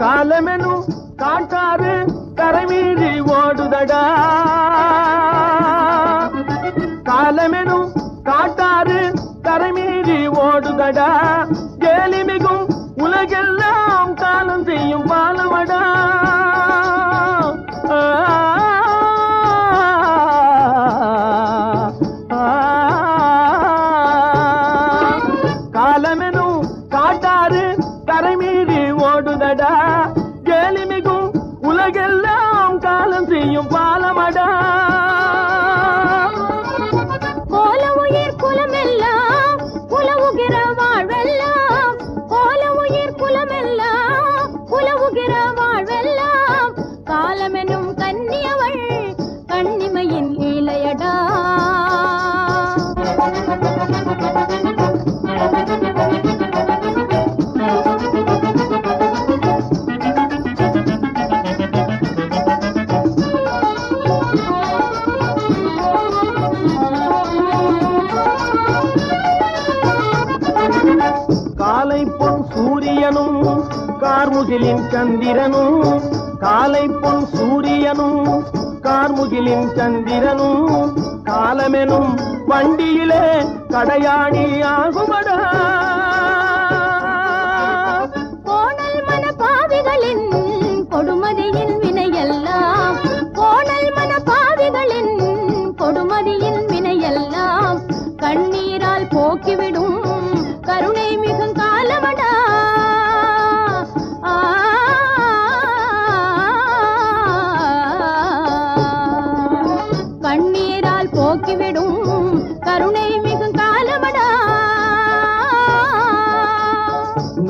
காலமெனும் காட்டாறு கரைமீறி ஓடுதடா, காலமெனும் காட்டாறு கரைமீறி ஓடுதடா, கேலிமிகும் உலகெல்லாம் காலம் செய்யும் பாலமடா. காலமெனும் காட்டாறு கரைமீறி ஓடுதடா, கேலிமிகும் உலகெல்லாம் காலம் செய்யும் பாலமடா. கோல உயிர் குலமெல்லாம் உலவுகிற வாழ்வெல்லாம், கோல உயிர் குலமெல்லாம் உலவுகிற வாழ்வெல்லாம், காலமெனும் கன்னியவள் கண்ணிமையின் லீலையடா. காலை பொன் சூரியனும் கார்முகிலின் சந்திரனும், காலை பொன் சூரியனும் கார்முகிலின் சந்திரனும், காலமெனும் வண்டியிலே கடையாணி ஆகுமடா. கோணல் மன பாவிகளின் கொடுமதியின் வினையெல்லாம், கோணல் மன பாவிகளின் கொடுமதியின் வினையெல்லாம் கண்ணீரால் போக்கிவிடும் கருணை மிகும் காலமடா. கண்ணீரால் போக்கிவிடும் கருணை மிகும் காலமடா.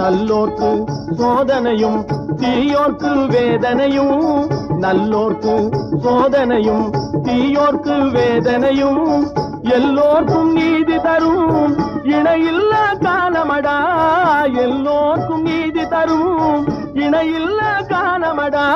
நல்லோர்க்கு சோதனையும் தீயோர்க்கு வேதனையும், நல்லோர்க்கு சோதனையும் தீயோர்க்கு வேதனையும், எல்லோர்க்கும் நீதி தரும் இணையில்லா காலமடா, எல்லோர்க்கும் நீதி தரும் இணையில்லா காலமடா.